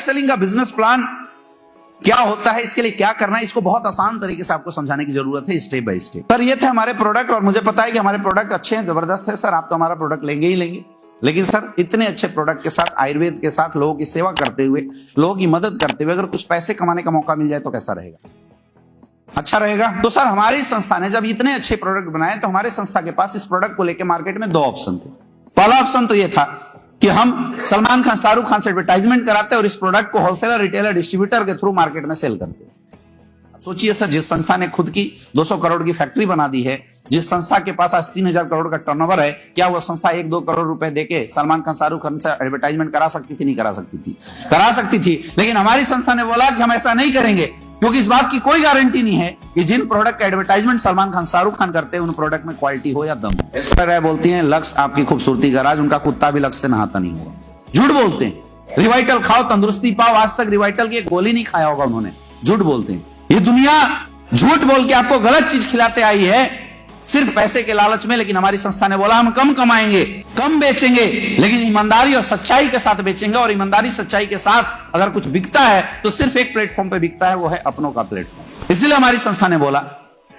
Selling का business plan क्या होता है, इसके लिए क्या करना है, इसको बहुत आसान तरीके से आपको समझाने की जरूरत है, स्टेप बाय स्टेप। सर ये थे हमारे प्रोडक्ट, और मुझे पता है कि हमारे प्रोडक्ट अच्छे हैं, जबरदस्त है सर, आप तो हमारा प्रोडक्ट लेंगे ही लेंगे, लेकिन सर इतने अच्छे प्रोडक्ट के साथ, आयुर्वेद के साथ, लोगों की सेवा करते हुए, लोगों की मदद करते हुए अगर कुछ पैसे कमाने का मौका मिल जाए तो कैसा रहेगा? अच्छा रहेगा। तो सर हमारी संस्था ने जब इतने अच्छे प्रोडक्ट बनाए तो हमारे संस्था के पास इस प्रोडक्ट को लेकर मार्केट में दो ऑप्शन थे। पहला ऑप्शन तो यह था कि हम सलमान खान, शाहरुख खान से एडवर्टाइजमेंट कराते और इस प्रोडक्ट को होलसेलर, रिटेलर, डिस्ट्रीब्यूटर के थ्रू मार्केट में सेल करते। सोचिए सर, जिस संस्था ने खुद की 200 करोड़ की फैक्ट्री बना दी है, जिस संस्था के पास आज 3000 करोड़ का टर्नओवर है, क्या वो संस्था 1-2 करोड़ रुपए देके सलमान खान, शाहरुख खान से एडवर्टाइजमेंट करा सकती थी? नहीं करा सकती थी, करा सकती थी। लेकिन हमारी संस्था ने बोला कि हम ऐसा नहीं करेंगे, क्योंकि इस बात की कोई गारंटी नहीं है कि जिन प्रोडक्ट का एडवर्टाइजमेंट सलमान खान, शाहरुख खान करते हैं उन प्रोडक्ट में क्वालिटी हो या दम हो। ऐश्वर्या राय बोलती हैं लक्स आपकी खूबसूरती का राज, उनका कुत्ता भी लक्स से नहाता नहीं होगा। झूठ बोलते हैं। रिवाइटल खाओ, तंदुरुस्ती पाओ, आज तक रिवाइटल की एक गोली नहीं खाया होगा उन्होंने। झूठ बोलते हैं। ये दुनिया झूठ बोल के आपको गलत चीज खिलाते आई है सिर्फ पैसे के लालच में। लेकिन हमारी संस्था ने बोला हम कम कमाएंगे, कम बेचेंगे, लेकिन ईमानदारी और सच्चाई के साथ बेचेंगे। और ईमानदारी, सच्चाई के साथ अगर कुछ बिकता है तो सिर्फ एक प्लेटफॉर्म पे बिकता है, वो है अपनों का प्लेटफॉर्म। इसलिए हमारी संस्था ने बोला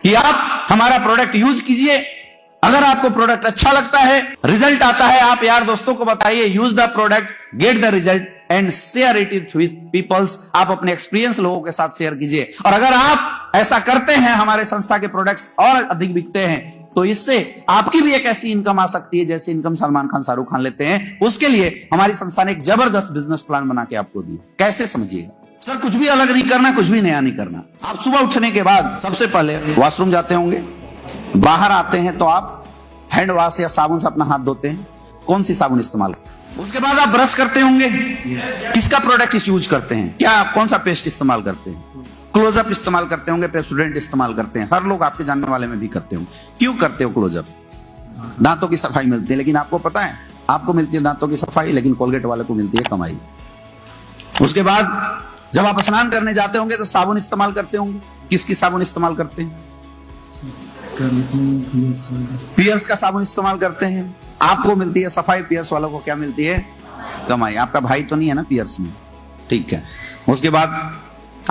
कि आप हमारा प्रोडक्ट यूज कीजिए, अगर आपको प्रोडक्ट अच्छा लगता है, रिजल्ट आता है, आप यार दोस्तों को बताइए, use the product, get the result and share it with peoples. आप अपने एक्सपीरियंस लोगों के साथ शेयर कीजिए। और अगर आप ऐसा करते हैं, हमारे संस्था के प्रोडक्ट्स और अधिक बिकते हैं, तो इससे आपकी भी एक ऐसी इनकम आ सकती है जैसे इनकम सलमान खान, शाहरुख खान लेते हैं। उसके लिए हमारी संस्था ने एक जबरदस्त बिजनेस प्लान बना के आपको दिया। कैसे, समझिएगा सर। कुछ भी अलग नहीं करना, कुछ भी नया नहीं करना। आप सुबह उठने के बाद सबसे पहले वॉशरूम जाते होंगे, बाहर आते हैं तो आप हैंड वॉश या साबुन से अपना हाथ धोते हैं। कौन सी साबुन इस्तेमाल? उसके बाद आप ब्रश करते होंगे, किसका प्रोडक्ट यूज करते हैं, क्या कौन सा पेस्ट इस्तेमाल करते हैं? क्लोजअप इस्तेमाल करते होंगे, पेप्सोडेंट इस्तेमाल करते हैं। हर लोग आपके जानने वाले में भी करते होंगे। क्यों करते हो क्लोजअप? दांतों की सफाई मिलती है, लेकिन आपको पता है, आपको मिलती है दांतों की सफाई, लेकिन कोलगेट वाले को मिलती है कमाई। उसके बाद जब आप स्नान करने जाते होंगे तो साबुन इस्तेमाल करते होंगे। किसकी साबुन इस्तेमाल करते हैं? पियर्स का साबुन इस्तेमाल करते हैं। आपको मिलती है सफाई, पियर्स वालों को क्या मिलती है? कमाई। आपका भाई तो नहीं है ना पियर्स में, ठीक है। उसके बाद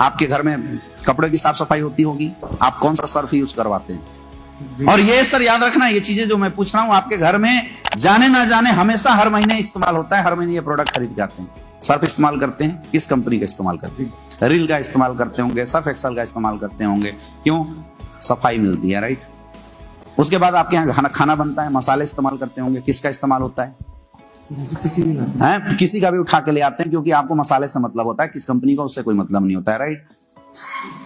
आपके घर में कपड़े की साफ सफाई होती होगी, आप कौन सा सर्फ यूज करवाते हैं? और ये सर याद रखना, ये चीजें जो मैं पूछ रहा हूं आपके घर में जाने ना जाने हमेशा हर महीने इस्तेमाल होता है। हर महीने ये प्रोडक्ट खरीद के आते हैं। सर्फ इस्तेमाल करते हैं, किस कंपनी का इस्तेमाल करते हैं? रिल का इस्तेमाल करते होंगे, सर्फ एक्सेल का इस्तेमाल करते होंगे। क्यों? सफाई मिलती है, राइट। उसके बाद आपके यहाँ खाना बनता है, मसाले इस्तेमाल करते होंगे, किसका इस्तेमाल होता है? किसी का भी उठा के ले आते हैं, क्योंकि आपको मसाले से मतलब होता है, किस कंपनी का उससे कोई मतलब नहीं होता है, राइट।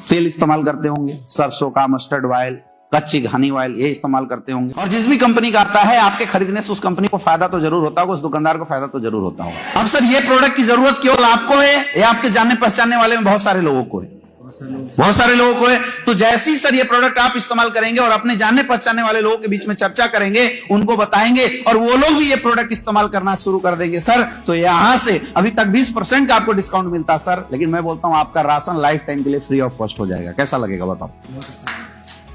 तेल इस्तेमाल करते होंगे, सरसों का, मस्टर्ड ऑयल, कच्ची घानी ऑयल, ये इस्तेमाल करते होंगे। और जिस भी कंपनी का आता है, आपके खरीदने से उस कंपनी को फायदा तो जरूर होता होगा, उस दुकानदार को फायदा तो जरूर होता होगा। अब सर ये प्रोडक्ट की जरूरत केवल आपको है या आपके जानने पहचानने वाले में बहुत सारे लोगों को है? बहुत सारे लोगों को है। तो जैसी सर ये प्रोडक्ट आप इस्तेमाल करेंगे और अपने जानने पहचानने वाले लोगों के बीच में चर्चा करेंगे, उनको बताएंगे और वो लोग भी ये प्रोडक्ट इस्तेमाल करना शुरू कर देंगे सर, तो यहां से अभी तक 20% का आपको डिस्काउंट मिलता सर, लेकिन मैं बोलता हूं आपका राशन लाइफ टाइम के लिए फ्री ऑफ कॉस्ट हो जाएगा। कैसा लगेगा बताओ?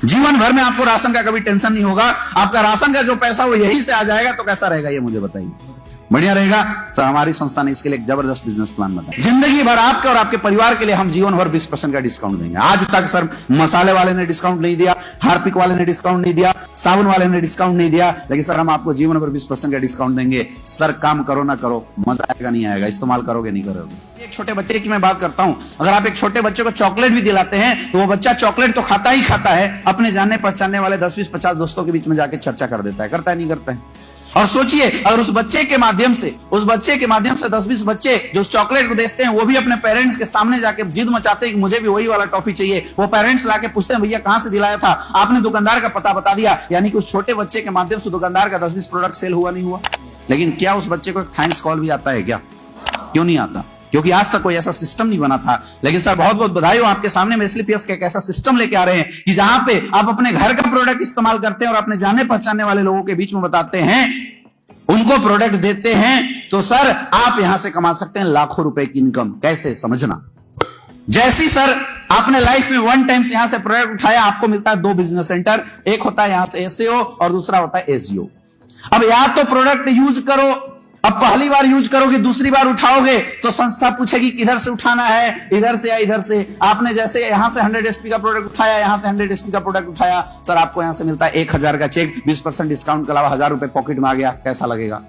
जीवन भर में आपको राशन का कभी टेंशन नहीं होगा। आपका राशन का जो पैसा वो यही से आ जाएगा। तो कैसा रहेगा ये मुझे बताइए? बढ़िया रहेगा सर। हमारी संस्था ने इसके लिए एक जबरदस्त बिजनेस प्लान बनाया। जिंदगी भर आपके और आपके परिवार के लिए हम जीवन भर 20% का डिस्काउंट देंगे। आज तक सर मसाले वाले ने डिस्काउंट नहीं दिया, हार्पिक वाले ने डिस्काउंट नहीं दिया, साबुन वाले ने डिस्काउंट नहीं दिया, लेकिन सर हम आपको जीवन भर 20% का डिस्काउंट देंगे। सर काम करो ना करो, मजा आएगा नहीं आएगा, इस्तेमाल करोगे नहीं करोगे। एक छोटे बच्चे की मैं बात करता हूं, अगर आप एक छोटे बच्चे को चॉकलेट भी दिलाते हैं तो वो बच्चा चॉकलेट तो खाता ही खाता है, अपने जानने पहचानने वाले 10, 20, 50 दोस्तों के बीच में जाके चर्चा कर देता है। करता है नहीं करता है? और सोचिए अगर उस बच्चे के माध्यम से 10-20 बच्चे जो उस चॉकलेट को देखते हैं, वो भी अपने पेरेंट्स के सामने जाके जिद मचाते हैं कि मुझे भी वही वाला टॉफी चाहिए। वो पेरेंट्स लाके पूछते हैं भैया कहां से दिलाया था? आपने दुकानदार का पता बता दिया। यानी कि उस छोटे बच्चे के माध्यम से दुकानदार का 10-20 प्रोडक्ट सेल हुआ नहीं हुआ। लेकिन क्या उस बच्चे को एक थैंक्स कॉल भी आता है क्या? क्यों नहीं आता? क्योंकि आज तक कोई ऐसा सिस्टम नहीं बना था। लेकिन सर बहुत बहुत बधाई हो, आपके सामने में एसलीपीएस का एक ऐसा सिस्टम लेके आ रहे हैं कि जहां पे आप अपने घर का प्रोडक्ट इस्तेमाल करते हैं और अपने जाने पहचानने वाले लोगों के बीच में बताते हैं, उनको प्रोडक्ट देते हैं, तो सर आप यहां से कमा सकते हैं लाखों रुपए की इनकम। कैसे, समझना। जैसी सर आपने लाइफ में वन टाइम से यहां से प्रोडक्ट उठाया, आपको मिलता है 2 बिजनेस सेंटर। एक होता है यहां से एसईओ और दूसरा होता है एसईओ। अब या तो प्रोडक्ट यूज करो अब पहली बार यूज करोगे, दूसरी बार उठाओगे तो संस्था पूछेगी किधर से उठाना है, इधर से या इधर से। आपने जैसे यहां से 100 एसपी का प्रोडक्ट उठाया, यहां से 100 एसपी का प्रोडक्ट उठाया, सर आपको यहां से मिलता है 1000 का चेक, 20% डिस्काउंट के अलावा 1000 रुपए पॉकेट में आ गया। कैसा लगेगा?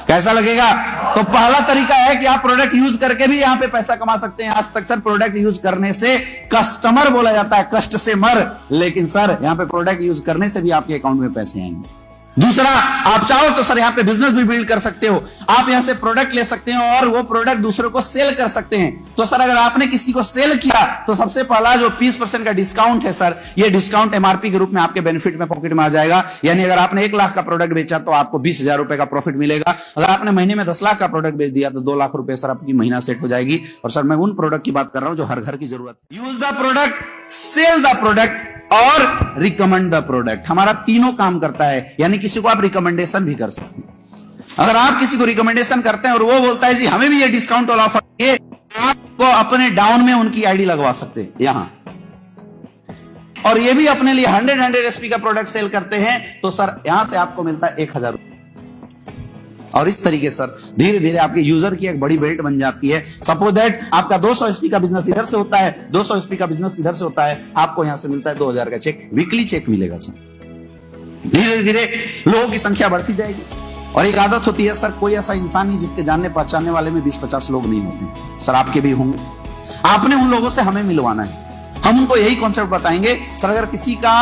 कैसा लगेगा? तो पहला तरीका है कि आप प्रोडक्ट यूज करके भी यहां पे पैसा कमा सकते हैं। आज तक सर प्रोडक्ट यूज करने से कस्टमर बोला जाता है, कष्ट से मर, लेकिन सर यहां पे प्रोडक्ट यूज करने से भी आपके अकाउंट में पैसे आएंगे। दूसरा, आप चाहो तो सर यहाँ पे बिजनेस भी बिल्ड कर सकते हो। आप यहाँ से प्रोडक्ट ले सकते हो और वो प्रोडक्ट दूसरों को सेल कर सकते हैं। तो सर अगर आपने किसी को सेल किया तो सबसे पहला जो 20% का डिस्काउंट है सर, ये डिस्काउंट एमआरपी के रूप में आपके बेनिफिट में पॉकेट में आ जाएगा। यानी अगर आपने 1 लाख का प्रोडक्ट बेचा तो आपको 20,000 रुपए का प्रॉफिट मिलेगा। अगर आपने महीने में 10 लाख का प्रोडक्ट बेच दिया तो 2 लाख रुपए सर आपकी महीना सेट हो जाएगी। और सर मैं उन प्रोडक्ट की बात कर रहा हूं जो हर घर की जरूरत है। Use the product, sell the product और रिकमेंड द प्रोडक्ट, हमारा तीनों काम करता है। यानी किसी को आप रिकमेंडेशन भी कर सकते हैं। अगर आप किसी को रिकमेंडेशन करते हैं और वो बोलता है जी हमें भी ये डिस्काउंट वाला ऑफर है, आपको अपने डाउन में उनकी आईडी लगवा सकते हैं यहां, और ये भी अपने लिए 100 एसपी का प्रोडक्ट सेल करते हैं तो सर यहां से आपको मिलता है 1000 रुपए। और इस तरीके से सर धीरे धीरे आपके यूजर की एक बड़ी बेल्ट बन जाती है। सपोज दैट आपका 200 एसपी का बिजनेस इधर से होता है, 200 एसपी का बिजनेस इधर से होता है, आपको यहां से मिलता है 2000 का चेक, वीकली चेक मिलेगा सर। धीरे धीरे लोगों की संख्या बढ़ती जाएगी। और एक आदत होती है सर, कोई ऐसा इंसान नहीं जिसके जानने पहचानने वाले में 20-50 लोग नहीं होते। सर आपके भी होंगे। आपने उन लोगों से हमें मिलवाना है। हम उनको यही कॉन्सेप्ट बताएंगे। सर अगर किसी का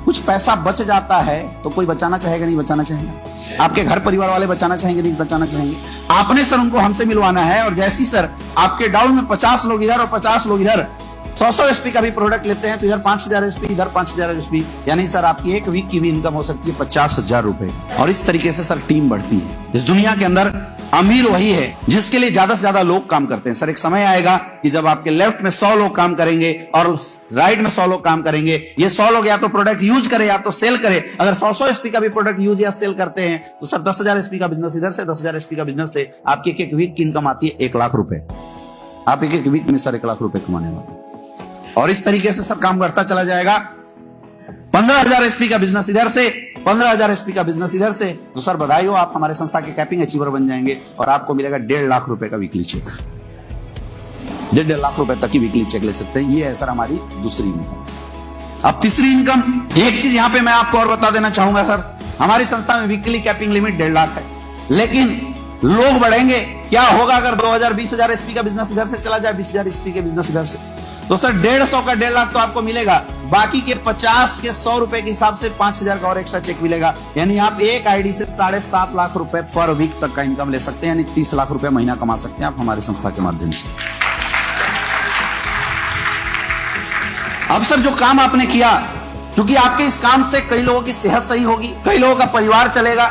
कुछ पैसा बच जाता है तो कोई बचाना चाहेगा, नहीं बचाना चाहेगा? आपके घर परिवार वाले बचाना चाहेंगे, नहीं बचाना चाहेंगे? आपने सर उनको हमसे मिलवाना है। और जैसी सर आपके डाउन में 50 लोग इधर और 50 लोग इधर 100 एसपी का भी प्रोडक्ट लेते हैं तो इधर 5000 एसपी, इधर 5000 एसपी, यानी सर आपकी एक वीक की भी इनकम हो सकती है 50,000 रुपए। और इस तरीके से सर टीम बढ़ती है। इस दुनिया के अंदर अमीर वही है जिसके लिए ज्यादा से ज्यादा लोग काम करते हैं। सर एक समय आएगा कि जब आपके लेफ्ट में 100 लोग काम करेंगे और राइट में 100 लोग काम करेंगे। ये 100 लोग या तो प्रोडक्ट यूज करे या तो सेल करे। अगर 100 एसपी का भी प्रोडक्ट यूज या सेल करते हैं तो सर 10,000 एसपी का बिजनेस इधर से, 10,000 एसपी का बिजनेस से आपकी एक वीक की इनकम आती है 1 लाख रुपए। आप एक वीक में सर 1 लाख रुपए कमाने वाले। और इस तरीके से सब काम बढ़ता चला जाएगा। 15,000 एसपी का बिजनेस इधर से, 15,000 एसपी का बिजनेस इधर से, तो सर बधाई हो, आप हमारे संस्था के कैपिंग अचीवर बन जाएंगे और आपको मिलेगा 1.5 लाख रुपए का वीकली चेक। 1.5 लाख रुपए तक की वीकली चेक ले सकते हैं। ये है सर हमारी दूसरी इनकम। अब तीसरी इनकम, एक चीज यहां पे मैं आपको और बता देना चाहूंगा सर, हमारी संस्था में वीकली कैपिंग लिमिट 1.5 लाख है। लेकिन लोग बढ़ेंगे। क्या होगा अगर 2000-20,000 एसपी का बिजनेस इधर से चला जाए, 20,000 एसपी के बिजनेस इधर से, तो सर 150 का 1.5 लाख तो आपको मिलेगा। बाकी के 50 के 100 रुपए के हिसाब से 5,000 का और एक्स्ट्रा चेक मिलेगा। यानी आप एक आईडी से 7.5 लाख रुपए पर वीक तक का इनकम ले सकते हैं। यानी 30 लाख रुपए महीना कमा सकते हैं आप हमारी संस्था के माध्यम से। अब सर जो काम आपने किया, क्योंकि आपके इस काम से कई लोगों की सेहत सही होगी, कई लोगों का परिवार चलेगा,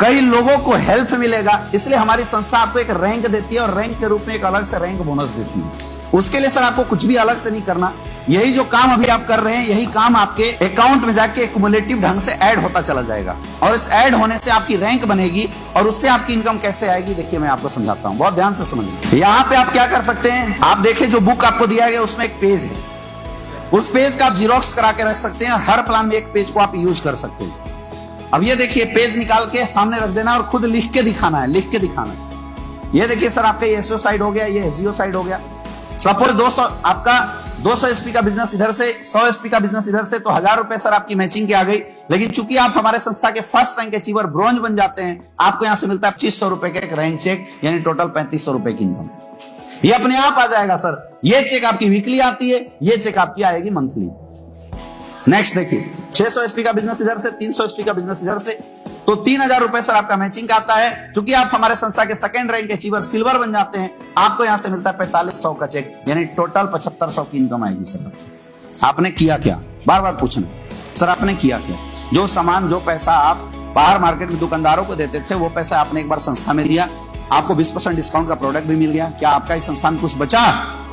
कई लोगों को हेल्प मिलेगा, इसलिए हमारी संस्था आपको एक रैंक देती है और रैंक के रूप में एक अलग से रैंक बोनस देती है। उसके लिए सर आपको कुछ भी अलग से नहीं करना। यही जो काम अभी आप कर रहे हैं, यही काम आपके अकाउंट में जाके एक्युमुलेटिव ढंग से ऐड होता चला जाएगा और इस ऐड होने से आपकी रैंक बनेगी। और उससे आपकी इनकम कैसे आएगी, देखिए मैं आपको समझाता हूं, बहुत ध्यान से समझिए। यहाँ पे आप क्या कर सकते हैं, आप देखिए जो बुक आपको दिया गया उसमें एक पेज है, उस पेज का आप जीरोक्स करा के रख सकते हैं और हर प्लान में एक पेज को आप यूज कर सकते हैं। अब ये देखिए, पेज निकाल के सामने रख देना और खुद लिख के दिखाना है, लिख के दिखाना है। ये देखिए सर आपका ये एसओ साइड हो गया, ये एसजीओ साइड हो गया। सपोज 200 आपका 200 एसपी का बिजनेस इधर से, 100 एसपी का बिजनेस इधर से, तो 1000 रुपए सर आपकी मैचिंग की आ गई। लेकिन चूंकि आप हमारे संस्था के फर्स्ट रैंक अचीवर ब्रॉन्ज बन जाते हैं, आपको यहां से मिलता है 2500 रुपए का एक रैंक चेक, यानी टोटल 3500 रुपए की इनकम। ये अपने आप आ जाएगा सर। ये चेक आपकी वीकली आती है, ये चेक आपकी आएगी मंथली। नेक्स्ट देखिए, 600 एसपी का बिजनेस इधर से, 300 एसपी का बिजनेस इधर से, तो 3000 रुपए सर आपका मैचिंग का आता है। क्योंकि आप हमारे संस्था के सेकंड रैंक अचीवर सिल्वर बन जाते हैं, आपको यहां से मिलता है 4500 का चेक, यानी टोटल 7500 की इनकम आएगी सर। आपने किया क्या, बार बार पूछना सर आपने किया क्या। जो सामान, जो पैसा आप बाहर मार्केट में दुकानदारों को देते थे, वो पैसा आपने एक बार संस्था में दिया, आपको 20% डिस्काउंट का प्रोडक्ट भी मिल गया। क्या आपका इस संस्था में कुछ बचा?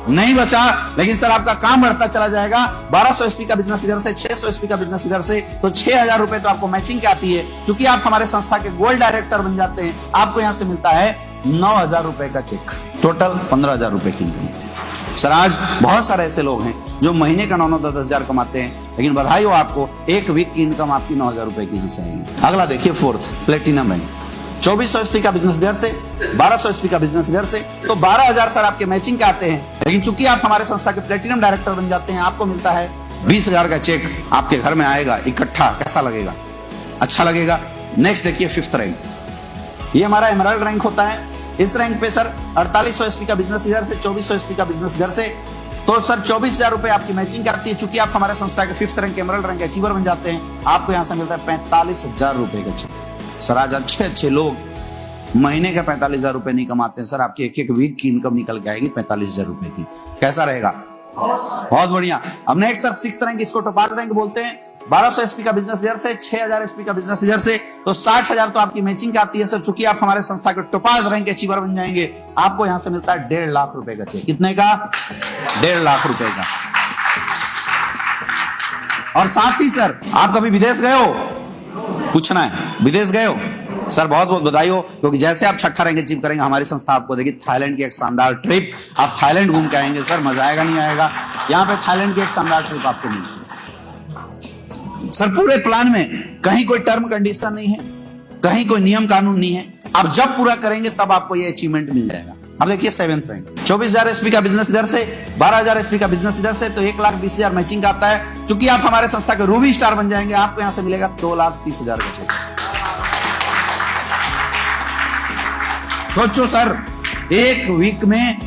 नहीं बचा। लेकिन सर आपका काम बढ़ता चला जाएगा। 1200 एसपी का बिजनेस इधर से, 600 एसपी का बिजनेस इधर से, तो 6000 रुपए तो आपको मैचिंग की आती है। क्योंकि आप हमारे संस्था के गोल्ड डायरेक्टर बन जाते हैं, आपको यहां से मिलता है 9000 रुपए का चेक, टोटल 15,000 रुपए की इनकम। सर आज बहुत सारे ऐसे लोग हैं जो महीने का 9-9, 10,000 कमाते हैं, लेकिन बधाई हो आपको, एक वीक की इनकम आपकी 9000 रुपए की हिस्सा आएगी। अगला देखिए, फोर्थ, प्लेटिनम रैंक। 2400 एसपी का बिजनेस इधर से, 1200 एसपी का बिजनेस इधर से, तो 12,000 सर आपके मैचिंग के आते हैं। लेकिन चूंकि आप हमारे संस्था के प्लेटिनम डायरेक्टर बन जाते हैं, आपको मिलता है 20,000 का चेक आपके घर में आएगा इकट्ठा। कैसा लगेगा? अच्छा लगेगा। नेक्स्ट देखिए 5th रैंक, ये हमारा एमराल्ड रैंक होता है। इस रैंक पे सर 4800 एसपी का बिजनेस इधर से, 2400 एसपी का बिजनेस इधर से, तो सर 24,000 रुपए आपकी मैचिंग आती है। चूंकि आप हमारे संस्था के 5th rank emerald rank achiever बन जाते हैं, आपको यहां से मिलता है 45,000 रुपए का चेक। सर आज अच्छे लोग महीने का 45,000 रुपए नहीं कमाते हैं सर, आपकी एक वीक की इनकम निकल के आएगी 45,000 रुपए की। कैसा रहेगा? बहुत बढ़िया। अब नेक्स्ट सर 6th रैंक, इसको टोपाज रैंक बोलते हैं। 1200 एसपी का बिजनेस इधर से, 6,000 एसपी का बिजनेस इधर से, तो 60,000 तो आपकी मैचिंग आती है सर। चूंकि आप हमारे संस्था के टोपाज रैंक अचीवर बन जाएंगे, आपको यहां से मिलता है 1.5 लाख रुपए का चेक। कितने का? 1.5 लाख रुपए का। और साथ ही सर आप कभी विदेश गए हो? पूछना है, विदेश गए हो? सर बहुत बहुत बधाई हो, क्योंकि जैसे आप 6ठा रैंक अचीव करेंगे, हमारी संस्था आपको देगी थाईलैंड की एक शानदार ट्रिप। आप थाईलैंड घूम के आएंगे सर, मजा आएगा नहीं आएगा? यहाँ पे थाईलैंड की एक शानदार ट्रिप आपको मिलेगी सर। पूरे प्लान में कहीं कोई टर्म कंडीशन नहीं है, कहीं कोई नियम कानून नहीं है। आप जब पूरा करेंगे तब आपको ये अचीवमेंट मिल जाएगा। अब देखिए 7th रैंक, 24,000 एसपी का बिजनेस इधर से, 12,000 एसपी का बिजनेस इधर से, तो 1,20,000 मैचिंग आता है। चूंकि आप हमारे संस्था के रूबी स्टार बन जाएंगे, आपको यहां से मिलेगा 2,30,000 का चेक। सोचो सर, एक वीक में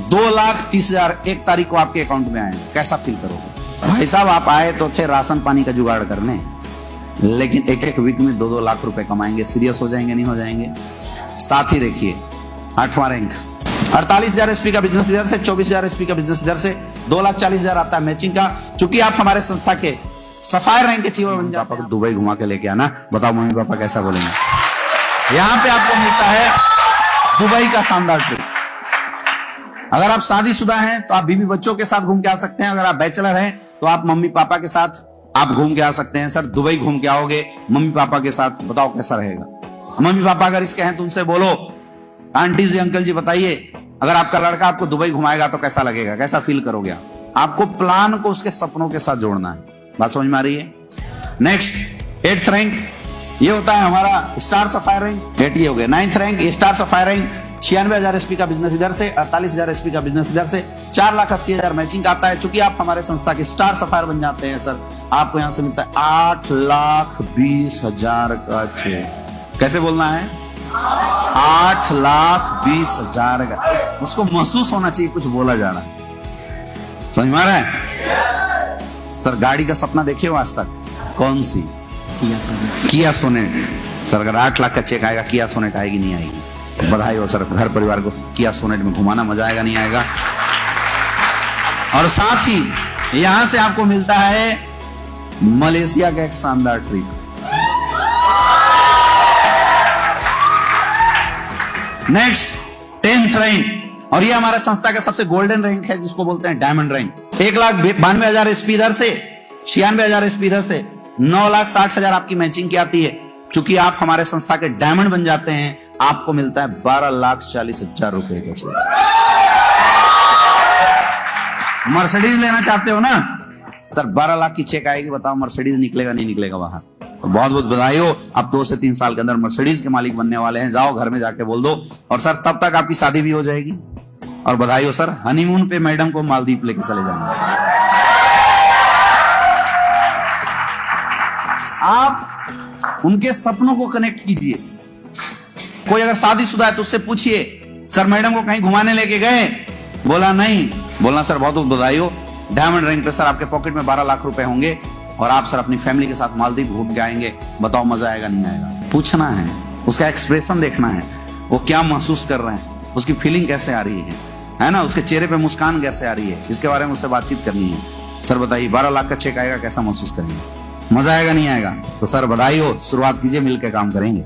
2,30,000 1 तारीख को आपके अकाउंट में आए, कैसा फील करोगे? भाई साहब आप आए तो थे राशन पानी का जुगाड़ करने, लेकिन एक वीक में 2-2 लाख रुपए कमाएंगे। सीरियस हो जाएंगे नहीं हो जाएंगे? साथ ही देखिए 8वां रैंक, 48,000 एसपी का बिजनेस इधर से, 24,000 एसपी का बिजनेस इधर से, 2,40,000 आता है मैचिंग का। चूंकि आप हमारे संस्था के सफायर रैंक के अचीवर बन जाते हैं, दुबई घुमा के लेके आना। बताओ मम्मी पापा कैसा बोलेंगे? यहां पे आपको मिलता है दुबई का शानदार ट्रिप। अगर आप शादीशुदा हैं तो आप बीवी बच्चों के साथ घूम के आ सकते हैं। अगर आप बैचलर हैं तो आप मम्मी पापा के साथ आप घूम के आ सकते हैं। सर दुबई घूम के आओगे मम्मी पापा के साथ, बताओ कैसा रहेगा? मम्मी पापा अगर इसके हैं तो उनसे बोलो, आंटी जी अंकल जी बताइए, अगर आपका लड़का आपको दुबई घुमाएगा तो कैसा लगेगा? कैसा फील करोगे? आपको प्लान को उसके सपनों के साथ जोड़ना है। बात समझ में आ रही है? नेक्स्ट 8th रैंक, ये होता है हमारा स्टार सफायर रैंक। 8 ये हो गया। 9th rank star sapphire rank, 96,000 SP का बिजनेस इधर से, 48,000 एसपी का बिजनेस इधर से, 4,80,000 मैचिंग आता है। चूंकि आप हमारे संस्था के स्टार सफायर बन जाते हैं सर, आपको यहां से मिलता है 8,20,000 का चेक। कैसे बोलना है? 8,20,000 का। उसको महसूस होना चाहिए कुछ बोला जा रहा है। समझ में आ रहा है? सर गाड़ी का सपना देखे हो आज तक? कौन सी? किया सोनेट। सर अगर 8 लाख का चेक आएगा, किया सोनेट आएगी नहीं आएगी? बधाई हो सर, घर परिवार को किया सोनेट में घुमाना, मजा आएगा नहीं आएगा? और साथ ही यहां से आपको मिलता है मलेशिया का एक शानदार ट्रिप। नेक्स्ट 10th रैंक, और ये हमारे संस्था का सबसे गोल्डन रैंक है, जिसको बोलते हैं डायमंड रैंक। 1,92,000 एसपी इधर से, 96,000 एसपी इधर से, 9,60,000 आपकी मैचिंग की आती है। चूंकि आप हमारे संस्था के डायमंड बन जाते हैं, आपको मिलता है 12,40,000 रुपए का चेक। मर्सिडीज लेना चाहते हो ना सर? 12 लाख की चेक आएगी, बताओ मर्सिडीज निकलेगा नहीं निकलेगा बाहर? तो बहुत बहुत बधाई हो, आप 2 से 3 साल के अंदर मर्सिडीज के मालिक बनने वाले हैं। जाओ घर में जाके बोल दो, और सर तब तक आपकी शादी भी हो जाएगी। और बधाई हो सर, हनीमून पे मैडम को मालदीव लेके चले जाना। आप उनके सपनों को कनेक्ट कीजिए। कोई अगर शादीशुदा है तो उससे पूछिए, सर मैडम को कहीं घुमाने लेके गए? बोला नहीं। बोलना सर बहुत बहुत बधाई हो, डायमंड रैंक पे सर आपके पॉकेट में 12 लाख रुपए होंगे, और आप सर अपनी फैमिली के साथ मालदीव घूम के आएंगे। बताओ मजा आएगा नहीं आएगा? पूछना है, उसका एक्सप्रेशन देखना है, वो क्या महसूस कर रहे हैं, उसकी फीलिंग कैसे आ रही है ना? उसके चेहरे पे मुस्कान कैसे आ रही है, इसके बारे में उससे बातचीत करनी है। सर बताइए 12 लाख का चेक आएगा, कैसा महसूस करेंगे? मजा आएगा नहीं आएगा? तो सर बधाई हो, शुरुआत कीजिए, मिलकर काम करेंगे।